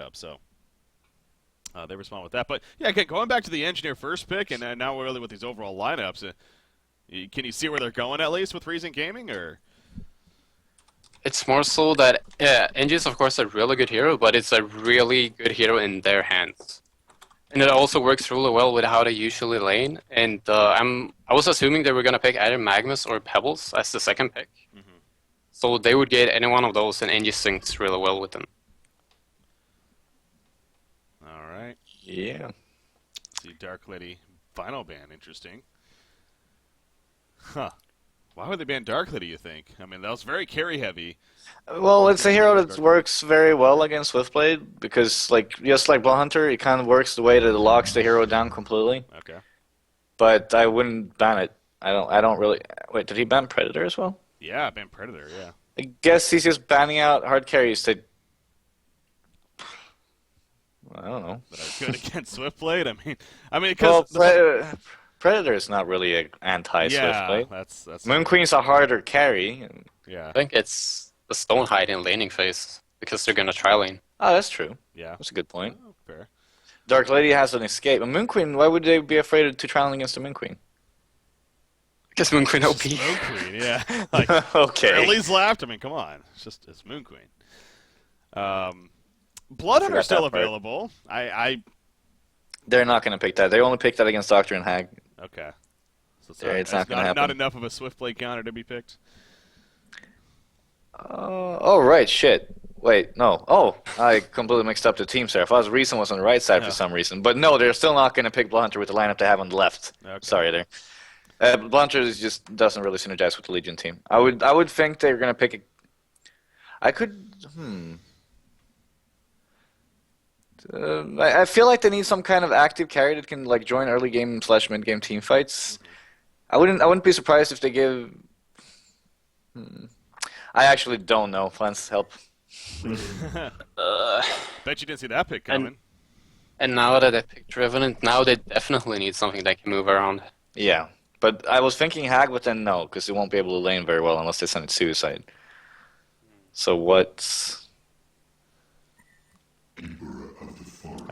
lineup. So they respond with that. But yeah, again, going back to the engineer first pick, and now really with these overall lineups, can you see where they're going at least with Recent Gaming, or? It's more so that Engie is of course a really good hero, but it's a really good hero in their hands, and it also works really well with how they usually lane. And I was assuming they were gonna pick either Magnus or Pebbles as the second pick, so they would get any one of those, and Engie syncs really well with them. All right. Yeah. See, Dark Lady final ban, interesting. Huh. Why would they ban Dark Lady, you think? I mean, that was very carry heavy. Well, it's a hero that works very well against Swiftblade because, like, just like Bloodhunter, it kind of works the way that it locks the hero down completely. Okay. But I wouldn't ban it. I don't really. Wait, did he ban Predator as well? Yeah, ban Predator. Yeah. I guess he's just banning out hard carries to. I don't know. That are good against Swiftblade. I mean, because Predator is not really an anti-Swiftblade. Yeah, that's. Moon Queen's a harder carry. Yeah. I think it's the Stonehide in laning phase because they're gonna try lane. Oh, that's true. Yeah. That's a good point. Oh, fair. Dark Lady has an escape. A Moon Queen, why would they be afraid to trial against a Moon Queen? Because Moon Queen OP. Moon Queen, yeah. Like, okay. Riley's left. I mean, come on. It's Moon Queen. Bloodhunter is still available. They're not going to pick that. They only pick that against Doctor and Hag. Okay. So it's not going to happen. Not enough of a Swiftblade counter to be picked. Oh, right. Shit. Wait, no. Oh, I completely mixed up the teams there. I thought Reason was on the right side for some reason. But no, they're still not going to pick Bloodhunter with the lineup they have on the left. Okay. Sorry there. Bloodhunter just doesn't really synergize with the Legion team. I would think they're going to pick I feel like they need some kind of active carry that can like join early game / mid game team fights. I wouldn't be surprised if they give. I actually don't know. Plans help. Bet you didn't see that pick coming. And now that they picked Revenant, now they definitely need something that can move around. Yeah, but I was thinking Hag, but then no, because they won't be able to lane very well unless they send it Suicide. So what's...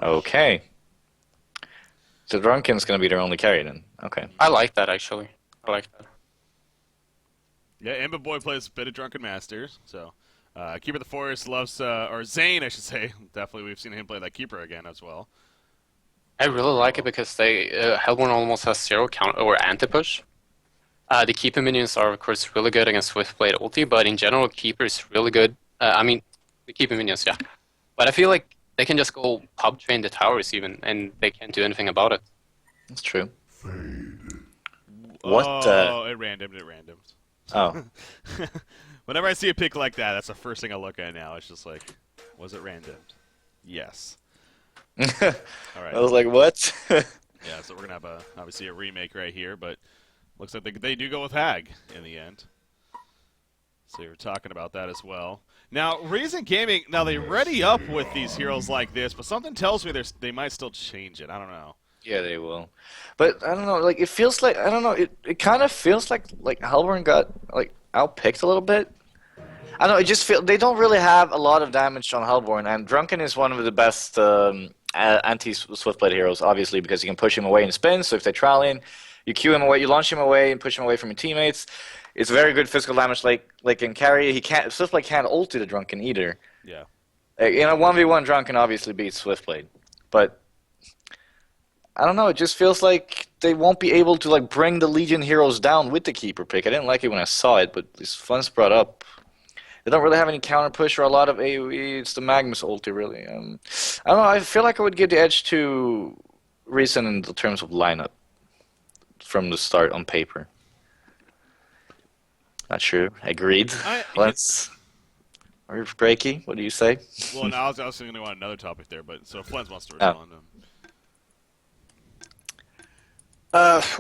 Okay. So Drunken's going to be their only carry then. Okay. I like that, actually. I like that. Yeah, Ember Boy plays a bit of Drunken Masters, so... Keeper of the Forest loves, or Zane, I should say. Definitely, we've seen him play that Keeper again as well. I really like it because Hellborn almost has 0 counter or anti-push. The Keeper minions are, of course, really good against Swiftblade ulti, but in general, Keeper is really good. I mean, the Keeper minions, yeah. But I feel like they can just go pub train the towers even, and they can't do anything about it. That's true. What? Oh, it randomed. Oh. Whenever I see a pick like that, that's the first thing I look at now. It's just like, was it randomed? Yes. All right. I was like, what? Yeah, so we're going to have, obviously, a remake right here, but looks like they do go with Hag in the end. So you're talking about that as well. Now, Reason Gaming, now they ready up with these heroes like this, but something tells me they might still change it. I don't know. Yeah, they will. But I don't know, like, it feels like, I don't know, it kind of feels like Hellborn got, like, outpicked a little bit. I don't know, it just feels, they don't really have a lot of damage on Hellborn, and Drunken is one of the best anti-Swiftblade heroes, obviously, because you can push him away in spin, so if they trial in, you Q him away, you launch him away and push him away from your teammates. It's very good physical damage, like in carry. Swiftblade can't ulti the Drunken either. Yeah. In a 1v1, Drunken obviously beats Swiftblade, but I don't know, it just feels like they won't be able to like bring the Legion heroes down with the Keeper pick. I didn't like it when I saw it, but this Flens brought up. They don't really have any counter push or a lot of AoE. It's the Magnus ulti, really. I don't know, I feel like I would give the edge to Reason in the terms of lineup from the start on paper. Not sure. Agreed. Let's... Or Breaky, what do you say? Well, now I was also going to go on another topic there, but so Flens wants to respond.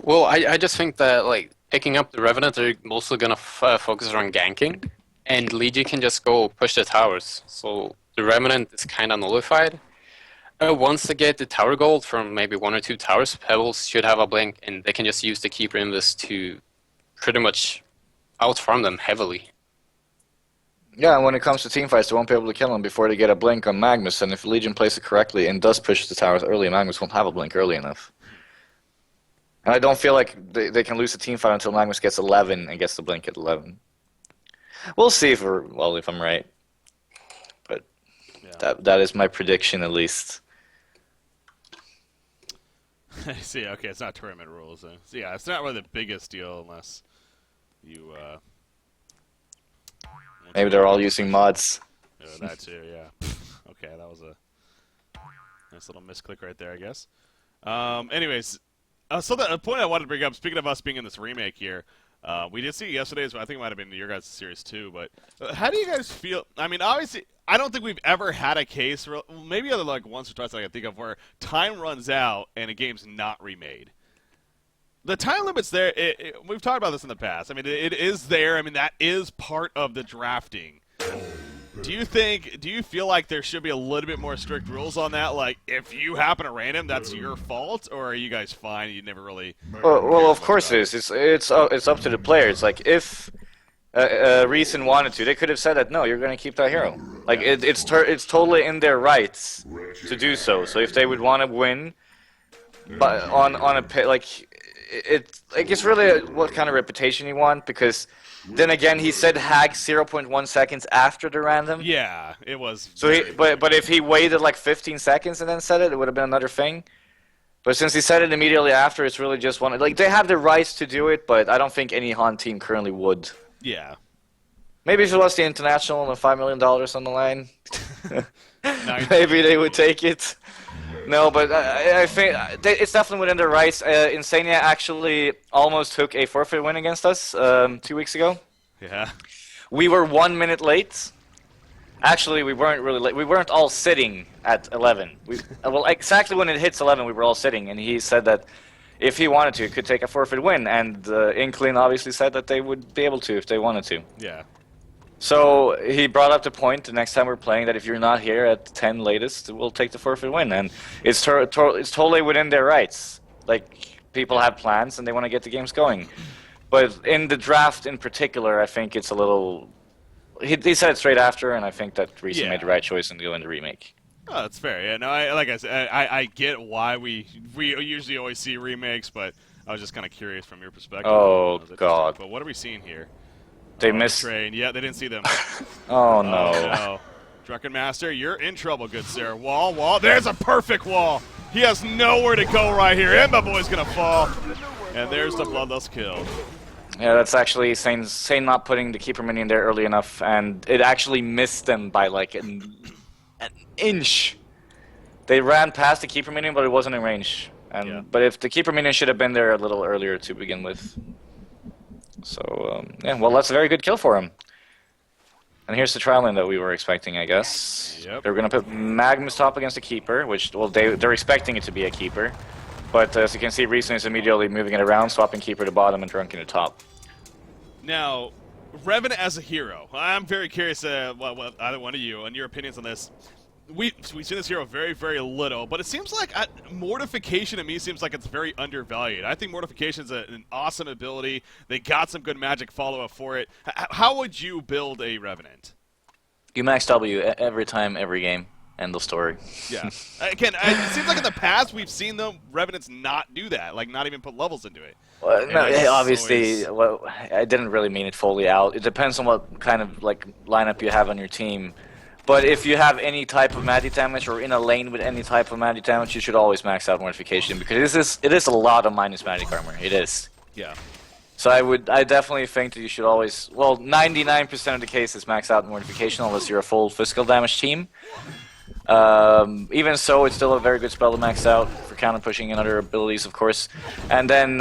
Well, I just think that like picking up the Revenant, they're mostly gonna focus on ganking, and Legion can just go push the towers. So the Revenant is kind of nullified. Once they get the tower gold from maybe 1 or 2 towers, Pebbles should have a blink, and they can just use the Keeper Invis to pretty much outfarm them heavily. Yeah, and when it comes to team fights, they won't be able to kill him before they get a blink on Magnus, and if Legion plays it correctly and does push the towers early, Magnus won't have a blink early enough. And I don't feel like they can lose a team fight until Magnus gets 11 and gets the blink at 11. We'll see if I'm right. But Yeah. that is my prediction, at least. I see. Okay, it's not tournament rules. So yeah, it's not really the biggest deal unless you. Maybe they're all using mods. That too. Yeah. Okay, that was a nice little misclick right there, I guess. Anyways, so the point I wanted to bring up, speaking of us being in this remake here, we did see yesterday's. I think it might have been your guys' series too. But how do you guys feel? I mean, obviously, I don't think we've ever had a case, maybe other like once or twice that I can think of, where time runs out and a game's not remade. The time limit's there. We've talked about this in the past. I mean, it is there. I mean, that is part of the drafting. Do you feel like there should be a little bit more strict rules on that? Like, if you happen to random, that's your fault, or are you guys fine? You never really. Well, of course it is. It's up to the players. Like, if Reason wanted to, they could have said that no, you're going to keep that hero. Like, it's totally in their rights to do so. So if they would want to win, but on a like. It's really what kind of reputation you want, because then again he said hag 0.1 seconds after the random. Yeah, it was. So but if he waited like 15 seconds and then said it, it would have been another thing. But since he said it immediately after, it's really just one. Like, they have the rights to do it, but I don't think any Han team currently would. Yeah. Maybe if it was the international and $5 million on the line, maybe they would take it. No, but I think it's definitely within their rights. Insania actually almost took a forfeit win against us 2 weeks ago. Yeah. We were 1 minute late. Actually, we weren't really late. We weren't all sitting at 11. Well, exactly when it hits 11, we were all sitting, and he said that if he wanted to, he could take a forfeit win, and Inkling obviously said that they would be able to if they wanted to. Yeah. So he brought up the point the next time we're playing that if you're not here at 10 latest, we'll take the forfeit win, and it's totally within their rights. Like, people have plans and they want to get the games going. But in the draft in particular, I think it's a little. He said it straight after, and I think that Reason made the right choice and go in the remake. Oh, that's fair. Yeah, no, like I said, I get why we usually always see remakes, but I was just kind of curious from your perspective. Oh God! But what are we seeing here? They missed. Train. Yeah, they didn't see them. Oh no! No. Drunken Master, you're in trouble, good sir. Wall. There's a perfect wall. He has nowhere to go right here, and my boy's gonna fall. And there's the bloodlust kill. Yeah, that's actually Sane not putting the keeper minion there early enough, and it actually missed them by like an inch. They ran past the keeper minion, but it wasn't in range. But if the keeper minion should have been there a little earlier to begin with. So, yeah, well, that's a very good kill for him. And here's the trial lane that we were expecting, I guess. Yep. They're going to put Magnus top against a keeper, which, well, they're expecting it to be a keeper. But as you can see, Reason is immediately moving it around, swapping keeper to bottom and Drunken to top. Now, Revenant as a hero. I'm very curious, what either one of you, and your opinions on this. We've seen this hero very, very little, but it seems like Mortification to me seems like it's very undervalued. I think Mortification is an awesome ability. They got some good magic follow-up for it. How would you build a Revenant? You max W every time, every game. End of story. Yeah. Again, it seems like in the past we've seen the Revenants not do that, like not even put levels into it. Well, no, obviously, well, I didn't really mean it fully out. It depends on what kind of like lineup you have on your team. But if you have any type of magic damage or in a lane with any type of magic damage, you should always max out Mortification, because it is a lot of minus magic armor. It is. Yeah. So I definitely think that you should always, well, 99% of the cases max out Mortification unless you're a full physical damage team. Even so, it's still a very good spell to max out for counter pushing and other abilities, of course. And then,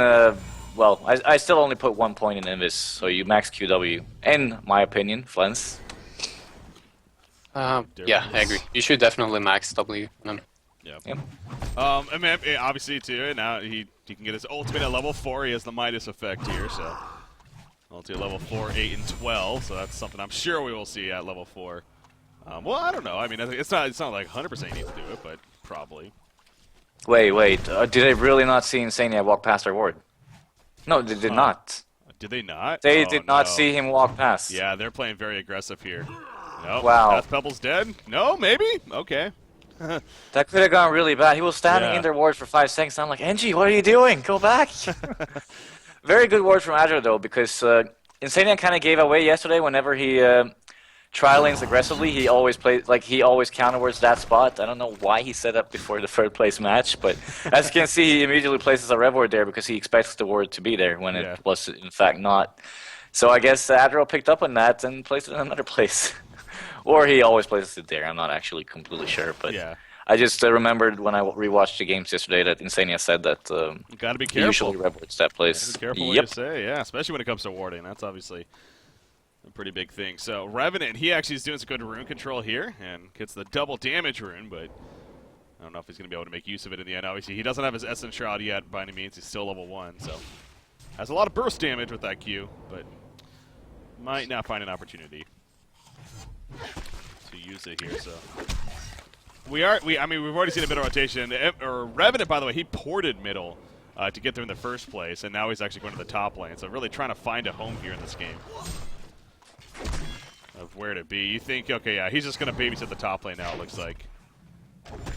well, I still only put 1 point in Invis, so you max QW, in my opinion, Flens. Yeah, I agree. You should definitely max W on him. Yeah. Yep. I mean, obviously too. Now he can get his ultimate at level 4. He has the Midas effect here, so ulti at level 4, 8, and 12. So that's something I'm sure we will see at level 4. Well, I don't know. I mean, it's not like 100% you need to do it, but probably. Wait. Did I really not see Insania walk past our ward? No, they did not. Did they not? They Oh, did not no. see him walk past. Yeah, they're playing very aggressive here. No. Wow. Death Pebble's dead? No, maybe? Okay. That could have gone really bad. He was standing Yeah. in their ward for 5 seconds. I'm like, NG, what are you doing? Go back. Very good ward from Adro, though, because Insania kind of gave away yesterday whenever he trial lanes aggressively. He always plays, like, he always counterwards that spot. I don't know why he set up before the third place match, but as you can see, he immediately places a rev ward there because he expects the ward to be there when Yeah. it was, in fact, not. So I guess Adro picked up on that and placed it in another place. Or he always places it there. I'm not actually completely sure, but Yeah. I just remembered when I rewatched the games yesterday that Insania said that You gotta be he careful. usually rewards that place. Be careful what Yep. you say, yeah, especially when it comes to warding. That's obviously a pretty big thing. So Revenant, he actually is doing some good rune control here and gets the double damage rune, but I don't know if he's going to be able to make use of it in the end. Obviously, he doesn't have his Essence Shroud yet by any means. He's still level 1, so has a lot of burst damage with that Q, but might not find an opportunity to use it here. So we've already seen a bit of rotation. Revenant, by the way, he ported middle to get there in the first place, and now he's actually going to the top lane. So really trying to find a home here in this game of where to be. You think, okay, yeah, he's just going to babysit the top lane now, it looks like.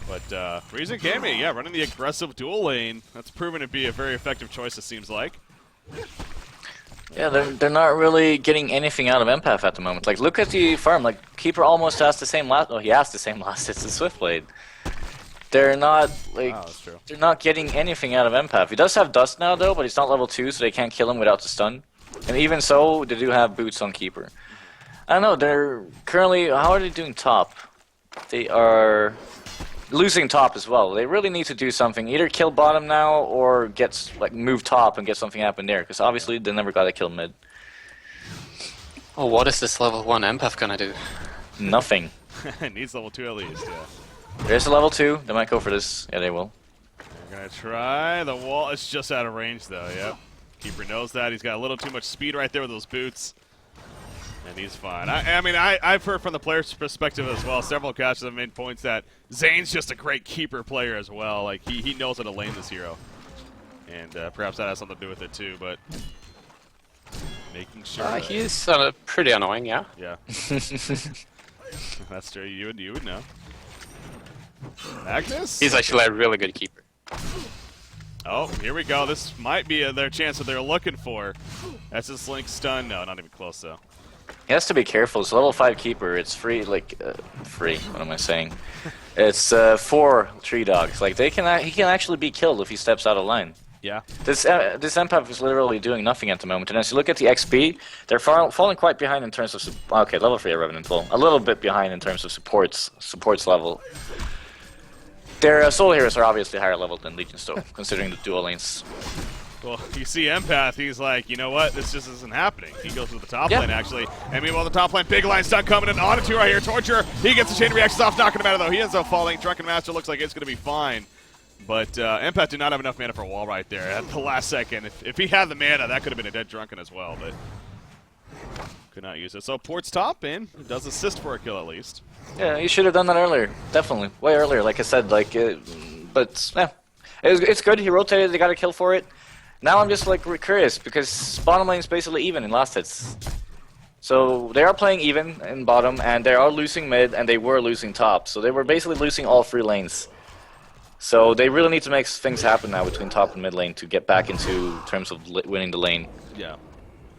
But Reason Gaming, yeah, running the aggressive dual lane. That's proven to be a very effective choice, it seems like. Yeah, they're not really getting anything out of Empath at the moment. Like, look at the farm. Like, Keeper almost has the same last. Oh, he has the same last. It's the Swiftblade. They're not like Wow, that's true. they're not getting anything out of Empath. He does have Dust now though, but he's not level 2, so they can't kill him without the stun. And even so, they do have boots on Keeper. I don't know. They're currently, how are they doing top? They are losing top as well. They really need to do something. Either kill bottom now or move top and get something happen there. Because obviously they never got to kill mid. Oh, what is this level 1 empath gonna do? Nothing. Needs level 2 at least, yeah. There's a level 2. They might go for this. Yeah, they will. They're going to try. The wall is just out of range, though, yep. Keeper knows that. He's got a little too much speed right there with those boots. And he's fine. I've heard from the player's perspective as well. Several catches have made points that Zane's just a great keeper player as well. Like, he knows how to lane this hero. And perhaps that has something to do with it, too, but making sure. He's pretty annoying, yeah. Yeah. That's true. You would know. Magnus? He's actually a really good keeper. Oh, here we go. This might be their chance that they're looking for. That's his Link stun. No, not even close, though. He has to be careful. It's a level 5 keeper. It's free, free. What am I saying? It's 4 tree dogs. Like he can actually be killed if he steps out of line. Yeah. This empath is literally doing nothing at the moment. And as you look at the XP, they're falling quite behind in terms of okay, level 3 Revenant full. A little bit behind in terms of supports level. Their solo heroes are obviously higher level than Legion still, considering the dual lanes. Well, you see Empath, he's like, you know what, this just isn't happening. He goes to the top lane, actually. And meanwhile, the top lane, big line stun coming in on a 2 right here. Torture, he gets the chain reactions off, knocking him out of though. He ends up falling. Drunken Master looks like it's going to be fine. But Empath did not have enough mana for a wall right there at the last second. If he had the mana, that could have been a dead Drunken as well, but could not use it. So ports top in, does assist for a kill at least. Yeah, you should have done that earlier. Definitely. Way earlier, like I said. But, yeah. It's good. He rotated. They got a kill for it. Now I'm just, curious, because bottom lane is basically even in last hits. So they are playing even in bottom, and they are losing mid, and they were losing top. So they were basically losing all 3 lanes. So they really need to make things happen now between top and mid lane to get back into terms of winning the lane. Yeah.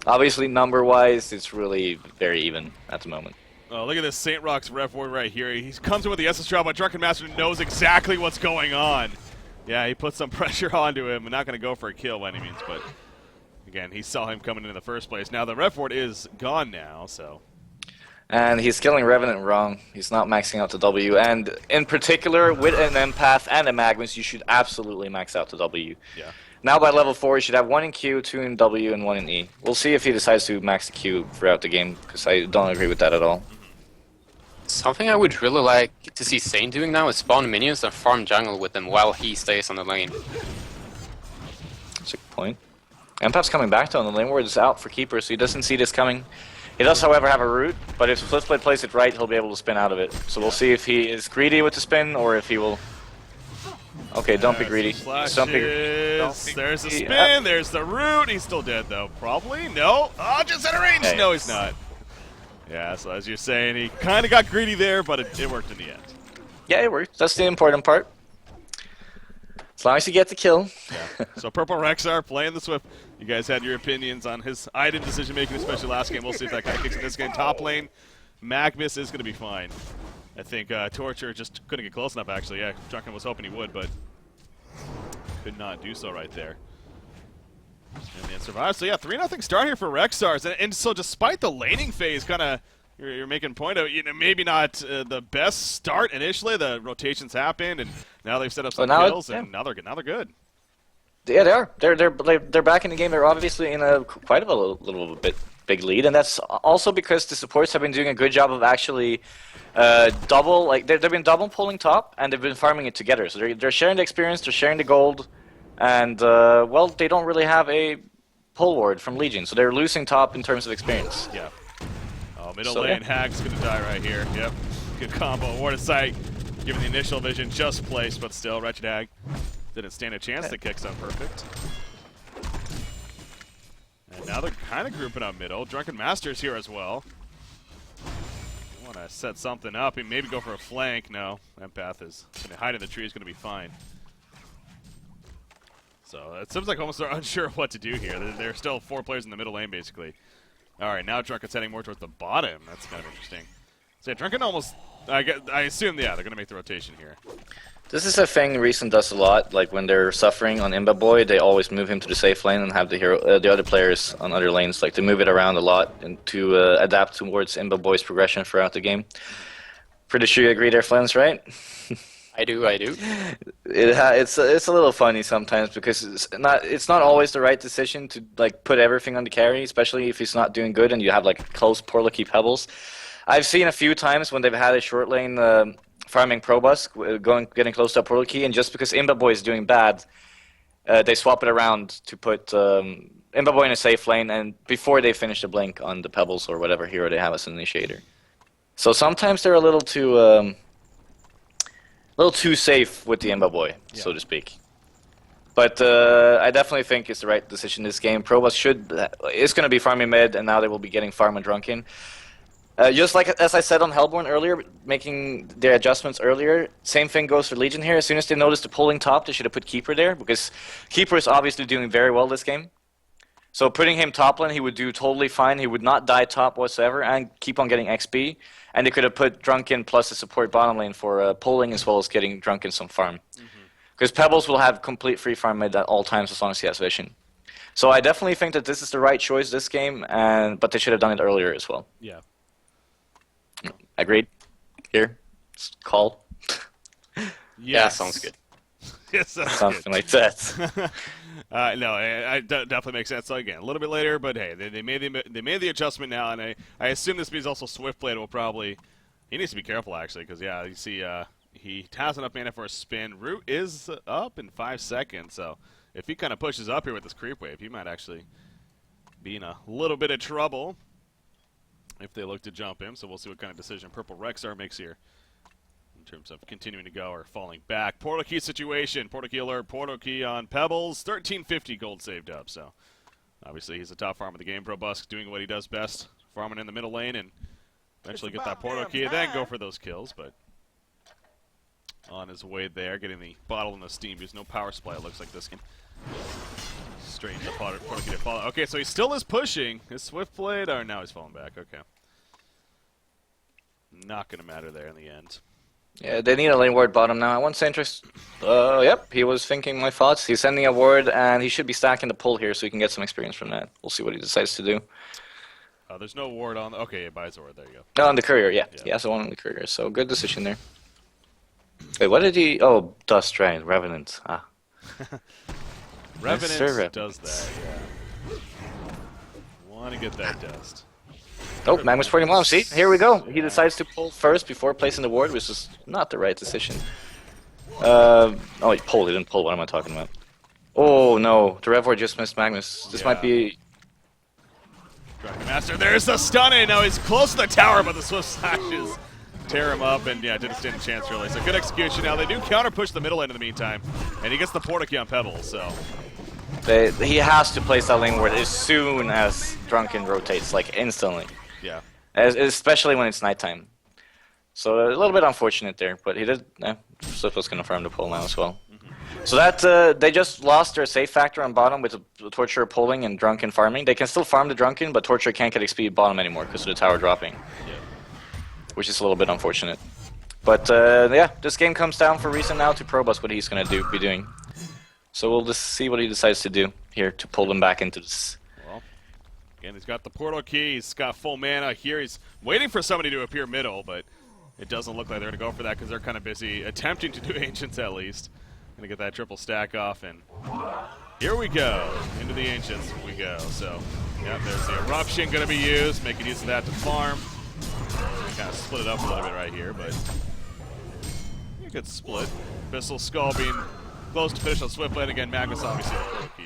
Obviously, number-wise, it's really very even at the moment. Oh, look at this St. Rock's Rev Ward right here. He comes in with the Essence Shroud, but Drunken Master knows exactly what's going on. Yeah, he put some pressure onto him. Not going to go for a kill by any means, but again, he saw him coming in the first place. Now, the Rev Ward is gone now, so. And he's killing Revenant wrong. He's not maxing out the W. And in particular, with an Empath and a Magnus, you should absolutely max out the W. Yeah. Now by level 4, you should have 1 in Q, 2 in W, and 1 in E. We'll see if he decides to max the Q throughout the game, because I don't agree with that at all. Something I would really like to see Zane doing now is spawn minions and farm jungle with them while he stays on the lane. That's a good point. Empath's coming back though, and the lane ward is out for Keeper, so he doesn't see this coming. He does, however, have a root, but if Swiftblade plays it right, he'll be able to spin out of it. So we'll see if he is greedy with the spin, or if he will... Okay, don't be greedy. Slashes. Don't be greedy. Don't be There's the greedy. spin. There's the root. He's still dead, though. Probably. No. Oh, just out of range. Hey. No, he's not. Yeah, so as you're saying, he kind of got greedy there, but it worked in the end. Yeah, it worked. That's the important part. As long as you get the kill. Yeah. So Purple Rexar playing the Swift. You guys had your opinions on his item decision making, especially last game. We'll see if that kind of kicks in this game. Top lane, Magnus is going to be fine. I think Torture just couldn't get close enough, actually. Yeah, Drunken was hoping he would, but could not do so right there. And then survives. So yeah, 3-0 start here for Rexars. And so despite the laning phase, kind of, you're making point of, maybe not the best start initially. The rotations happened, and now they've set up some kills, and now they're good. Yeah, they are. They're back in the game. They're obviously in a quite a little bit big lead, and that's also because the supports have been doing a good job of actually they've been double pulling top, and they've been farming it together. So they're sharing the experience, they're sharing the gold, and well, they don't really have a pull ward from Legion, so they're losing top in terms of experience. Yeah. Oh, middle lane, Hag's gonna die right here. Yep. Good combo. Ward of Sight, given the initial vision, just placed, but still, Wretched Hag didn't stand a chance. The kick's unperfect. And now they're kind of grouping up middle. Drunken Master's here as well. Want to set something up and maybe go for a flank. No, Empath is going to hide in the tree. Is going to be fine. So it seems like almost they're unsure of what to do here. There are still 4 players in the middle lane, basically. All right, now Drunken's heading more towards the bottom. That's kind of interesting. So yeah, Drunken almost, I assume, yeah, they're going to make the rotation here. This is a thing Recent does a lot. Like when they're suffering on Imba Boy, they always move him to the safe lane and have the other players on other lanes. Like they move it around a lot and to adapt towards Imba Boy's progression throughout the game. Pretty sure you agree there, Flens, right? I do. It's a little funny sometimes because it's not always the right decision to like put everything on the carry, especially if he's not doing good and you have like close Porlocky Pebbles. I've seen a few times when they've had a short lane farming Probus getting close to a Porlocky, and just because Imba Boy is doing bad, they swap it around to put Imba Boy in a safe lane, and before they finish the blink on the Pebbles or whatever hero they have as an initiator. So sometimes they're a little too safe with the Imba Boy, so to speak. But I definitely think it's the right decision this game. Probus is going to be farming mid, and now they will be getting farm and drunken. Just like as I said on Hellborn earlier, making their adjustments earlier, same thing goes for Legion here. As soon as they notice the pulling top, they should have put Keeper there, because Keeper is obviously doing very well this game. So putting him top lane, he would do totally fine. He would not die top whatsoever and keep on getting XP. And they could have put Drunken plus a support bottom lane for pulling as well as getting Drunken some farm. Because Pebbles will have complete free farm mid at all times as long as he has vision. So I definitely think that this is the right choice this game, but they should have done it earlier as well. Yeah. Agreed? Here? Call? Yes. Yeah, sounds good. Yes, Something like that. No, it definitely makes sense. So again, a little bit later, but hey, they made the adjustment now, and I assume this means also Swiftblade will probably, he needs to be careful actually, because yeah, you see he has enough mana for a spin. Root is up in 5 seconds, so if he kind of pushes up here with this creep wave, he might actually be in a little bit of trouble if they look to jump him. So we'll see what kind of decision Purple Rexar makes here in terms of continuing to go or falling back. Portal key situation. Portal key alert. Portal key on Pebbles. 1350 gold saved up. So obviously he's the top farmer of the game. Probusk doing what he does best, farming in the middle lane and eventually get that portal key and then go for those kills. But on his way there, getting the bottle and the steam boost. No power supply, it looks like this game. Straight into portal key to follow. Okay, so he still is pushing. His Swiftblade, or now he's falling back. Okay. Not going to matter there in the end. Yeah, they need a lane ward bottom now. I want Centrix. Yep, he was thinking my thoughts. He's sending a ward, and he should be stacking the pull here so he can get some experience from that. We'll see what he decides to do. There's no ward on. Okay, it buys a ward. There you go. No, on the courier, yeah. He has the one on the courier, so good decision there. Wait, what did he... Oh, Dust, right. Revenant. Ah. Revenant does that, yeah. Want to get that dust. Oh, Magnus 41. See, here we go. He decides to pull first before placing the ward, which is not the right decision. Oh, he pulled. He didn't pull. What am I talking about? Oh, no. The Rev Ward just missed Magnus. This might be... Dragon Master, there's the stun in. Now he's close to the tower, but the Swift Slashes tear him up, and yeah, didn't stand a chance really. So good execution. Now they do counter push the middle end in the meantime. And he gets the porta key on Pebbles, so. He has to place that lane ward as soon as Drunken rotates, like instantly. Yeah. Especially when it's nighttime. So a little bit unfortunate there, but he did. Slip was going to farm the pull now as well. So that they just lost their safe factor on bottom with the Torture pulling and Drunken farming. They can still farm the Drunken, but Torture can't get XP bottom anymore because of the tower dropping. Yeah. Which is a little bit unfortunate. But yeah, this game comes down for Reason now to Probus what he's going to be doing. So we'll just see what he decides to do here to pull them back into this. Well, again, he's got the portal key. He's got full mana here. He's waiting for somebody to appear middle, but it doesn't look like they're going to go for that because they're kind of busy attempting to do Ancients at least. Going to get that triple stack off, and here we go. Into the Ancients we go. So, yeah, there's the Eruption going to be used, making use of that to farm. Kind of split it up a little bit right here, but a good split. Abyssal Skull being close to finish on Swift Lane. Again, Magnus obviously the porta key.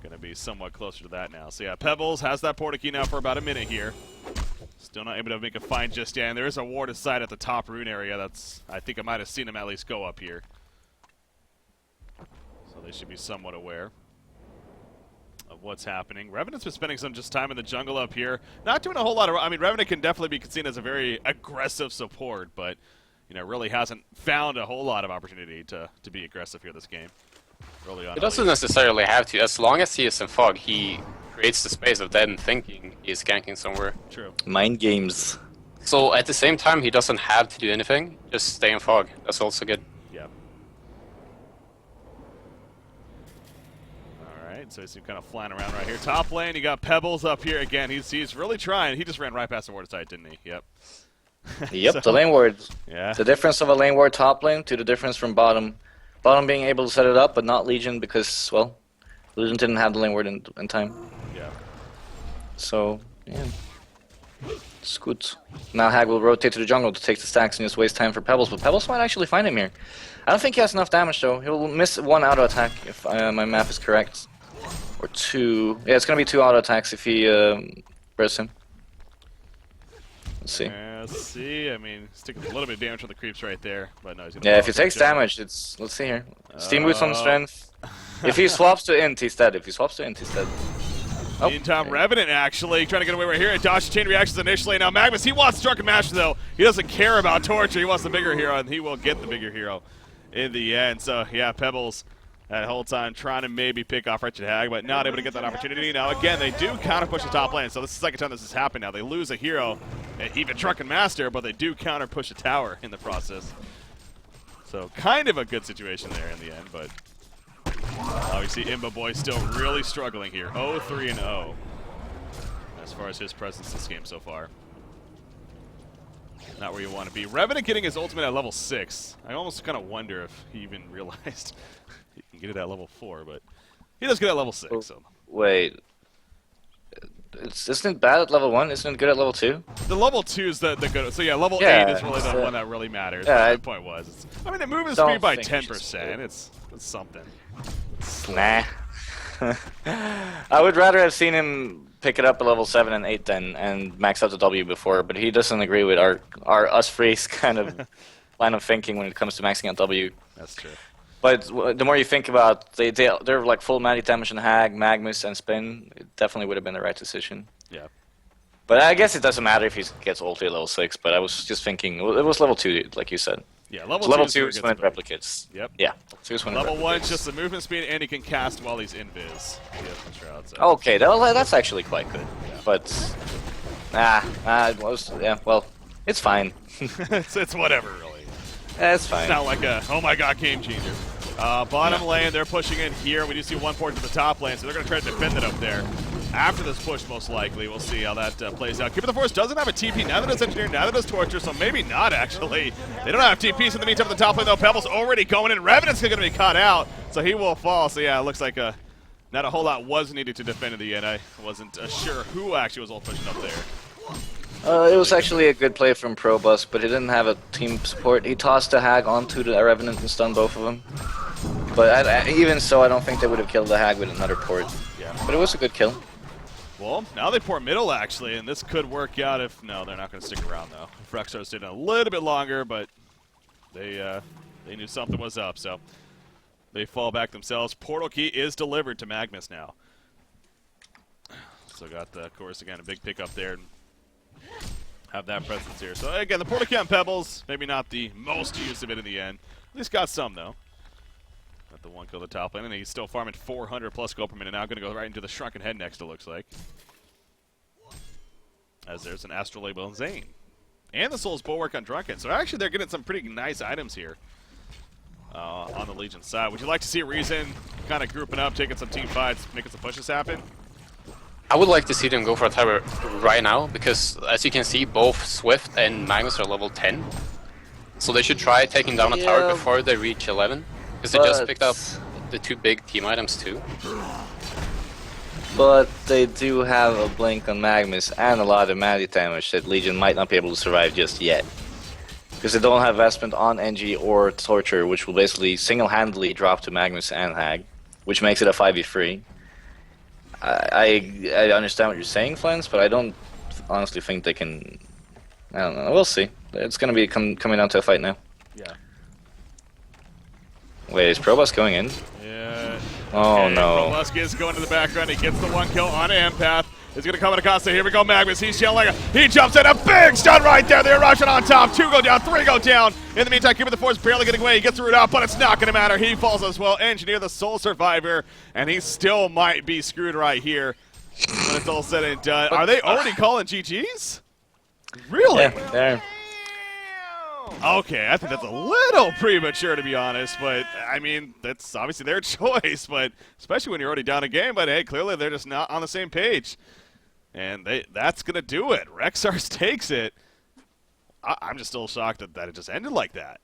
Going to be somewhat closer to that now. So yeah, Pebbles has that porta key now for about a minute here. Still not able to make a find just yet. And there is a ward aside at the top rune area. That's, I think I might have seen him at least go up here. So they should be somewhat aware of what's happening. Revenant's been spending some just time in the jungle up here. Not doing a whole lot of, I mean, Revenant can definitely be seen as a very aggressive support, but you know, really hasn't found a whole lot of opportunity to be aggressive here this game. Early on, He doesn't necessarily have to. As long as he is in fog, he creates the space of them thinking he is ganking somewhere. True. Mind games. So at the same time, he doesn't have to do anything. Just stay in fog. That's also good. Yeah. Alright, so he's kind of flying around right here. Top lane, you got Pebbles up here again. He's really trying. He just ran right past the ward side, didn't he? Yep. Yep, So, the lane ward. yeah. The difference of a lane ward top lane to the difference from bottom. Bottom being able to set it up, but not Legion because, well, Legion didn't have the lane ward in time. Yeah. So, yeah. It's good. Now Hag will rotate to the jungle to take the stacks and just waste time for Pebbles, but Pebbles might actually find him here. I don't think he has enough damage though. He'll miss one auto attack if my math is correct. Or two. Yeah, it's gonna be two auto attacks if he bursts him. Let's see. Let's see. I mean, he's taking a little bit of damage from the creeps right there, but no, he's gonna. Yeah, if he follow takes the jump. damage, it's. Let's see here. Steam boots on strength. If he swaps to int, he's dead. If he swaps to int, he's dead. Oh, Meantime, Revenant actually trying to get away right here. Dodge chain reactions initially. Now Magnus, he wants Drunken Master though. He doesn't care about Torture. He wants the bigger hero, and he will get the bigger hero in the end. So yeah, Pebbles that whole time trying to maybe pick off Wretched Hag, but not able to get that opportunity. Now again, they do counter push the top lane. So this is the second time this has happened now. They lose a hero, and even Drunken Master, but they do counter push a tower in the process. So kind of a good situation there in the end, but obviously Imba Boy still really struggling here. 0-3-0 as far as his presence this game so far. Not where you want to be. Revenant getting his ultimate at level 6. I almost kind of wonder if he even realized he can get it at level 4, but he does get it at level 6. So Wait. Isn't it bad at level 1? Isn't it good at level 2? the level 2 is the good. So yeah, level Yeah, 8 is really the so- one that really matters. Yeah, My point was, I mean, it moves don't speed by think you should 10%. It's something. Nah. I would rather have seen him pick it up at level 7 and 8 then and max out the W before, but he doesn't agree with our us freeze kind of line of thinking when it comes to maxing out W. That's true. But the more you think about, they're like full magic damage on Hag, Magnus, and Spin. It definitely would have been the right decision. Yeah. But I guess it doesn't matter if he gets ulti at level 6. But I was just thinking, well, it was level 2, like you said. Yeah, So level level 2 2 is is where when it it gets replicates. Yep. Yeah. 2 is when it Level 1 is replicates. just the movement speed, and he can cast while he's invis. Shroud, so. Okay, that's actually quite good. Yeah. But well, it's fine. it's whatever, really. It's It's fine. not like a, oh my god, game changer. Bottom lane, they're pushing in here. We do see one port to the top lane, so they're going to try to defend it up there. After this push, most likely. We'll see how that plays out. Keeper of the Force doesn't have a TP. Neither does Engineer, neither does Torture, so maybe not, actually. They don't have TPs in the meantime at the top lane, though. Pebbles already going in. Revenant's going to be caught out, so he will fall. So, yeah, it looks like not a whole lot was needed to defend in the end. I wasn't sure who actually was all pushing up there. It was actually a good play from Probus, but he didn't have a team support. He tossed the Hag onto the Revenant and stunned both of them. But even so, I don't think they would have killed the Hag with another port. Yeah. But it was a good kill. Well, now they pour middle, actually, and this could work out if... No, they're not going to stick around, though. Frexar stayed a little bit longer, but they knew something was up, so... they fall back themselves. Portal key is delivered to Magnus now. So got, of course, again, a big pickup there. And have that presence here. So again, the portal key on Pebbles, maybe not the most use of it in the end. At least got some, though. Got the one kill the top lane, and he's still farming 400 plus gold per minute now. Going to go right into the Shrunken Head next, it looks like. As there's an Astral Label on Zane. And the Soul's Bulwark on Drunken. So actually they're getting some pretty nice items here on the Legion side. Would you like to see Reason kind of grouping up, taking some team fights, making some pushes happen? I would like to see them go for a tower right now, because as you can see, both Swift and Magnus are level 10. So they should try taking down a tower before they reach 11, because they just picked up the 2 big team items too. But they do have a blink on Magnus and a lot of magic damage that Legion might not be able to survive just yet. Because they don't have Vestment on NG or Torture, which will basically single-handedly drop to Magnus and Hag, which makes it a 5v3. I understand what you're saying, Flens, but I don't honestly think they can... I don't know. We'll see. It's going to be coming down to a fight now. Yeah. Wait, is Probus going in? Yeah. Oh, okay, no. Probusk is going to the background. He gets the 1 kill on Empath. He's going to come at Acosta. Here we go, Magnus. He's yelling. He jumps in. A big stun right there. They're rushing on top. 2 go down. 3 go down. In the meantime, Cupid the Force barely getting away. He gets the root out, but it's not going to matter. He falls as well. Engineer, the sole survivor, and he still might be screwed right here when it's all said and done. Are they already calling GGs? Really? Yeah, there. Okay, I think that's a little premature, to be honest, but, I mean, that's obviously their choice, but especially when you're already down a game, but hey, clearly they're just not on the same page. And that's going to do it. Rexars takes it. I'm just still shocked that it just ended like that.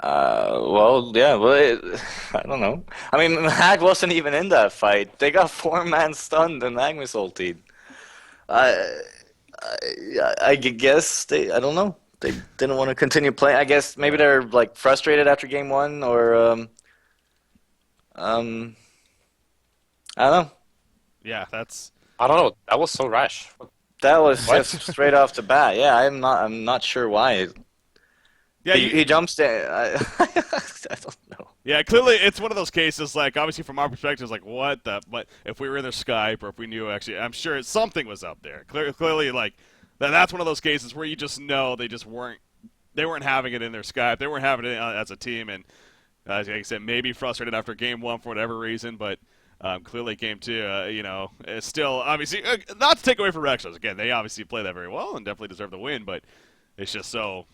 Well, yeah, I don't know. I mean, Hag wasn't even in that fight. They got 4-man stunned and Magnus ultied. I guess I don't know. They didn't want to continue playing. I guess maybe they're like frustrated after game 1, or I don't know. Yeah, that's. I don't know. That was so rash. That was just straight off the bat. Yeah, I'm not sure why. Yeah, he jumps in. I don't know. Yeah, clearly it's one of those cases. Like, obviously from our perspective, it's like, what the? But if we were in their Skype, or if we knew, actually, I'm sure something was up there. Clearly, like. That's one of those cases where you just know they weren't having it in their Skype. They weren't having it as a team, and like I said, maybe frustrated after game 1 for whatever reason, but clearly game 2, you know, it's still obviously not to take away from Rexars. Again, they obviously play that very well and definitely deserve the win, but it's just so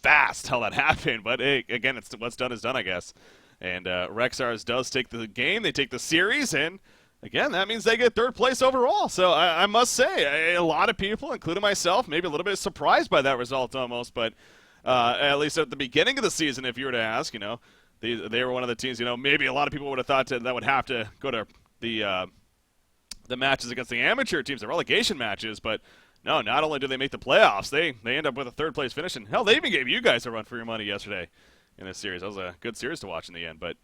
fast how that happened. But hey, again, it's what's done is done, I guess. And Rexars does take the game. They take the series, and again, that means they get 3rd place overall. So I must say, a lot of people, including myself, maybe a little bit surprised by that result almost. But at least at the beginning of the season, if you were to ask, you know, they were one of the teams, you know, maybe a lot of people would have thought that would have to go to the matches against the amateur teams, the relegation matches. But no, not only do they make the playoffs, they end up with a 3rd place finish. And hell, they even gave you guys a run for your money yesterday in this series. That was a good series to watch in the end. But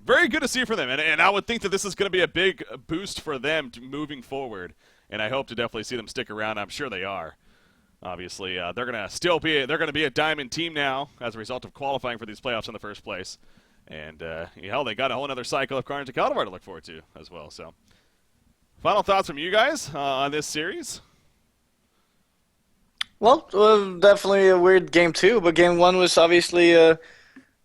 very good to see for them, and I would think that this is going to be a big boost for them moving forward, and I hope to definitely see them stick around. I'm sure they are. Obviously, they're going to be a diamond team now as a result of qualifying for these playoffs in the first place, and hell, they got a whole other cycle of Carnage and Caldevar to look forward to as well. So, final thoughts from you guys on this series? Well, definitely a weird game 2, but game 1 was obviously it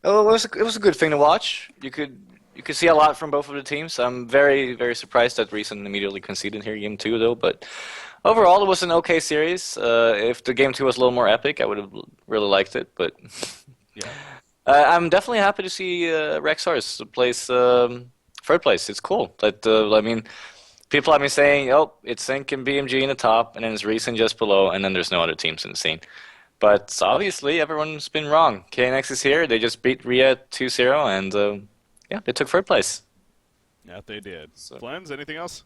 was a good thing to watch. You could see a lot from both of the teams. I'm very, very surprised that Reason immediately conceded here game 2, though. But overall, it was an okay series. If the game 2 was a little more epic, I would have really liked it. But Yeah. I'm definitely happy to see Rexars place 3rd place. It's cool. That I mean, people have been saying, oh, it's CiC and BMG in the top, and then it's Reason just below, and then there's no other teams in the scene. But obviously, everyone's been wrong. KNX is here. They just beat Ria 2-0, and yeah, they took 3rd place. Yeah, they did. So. Flens, anything else?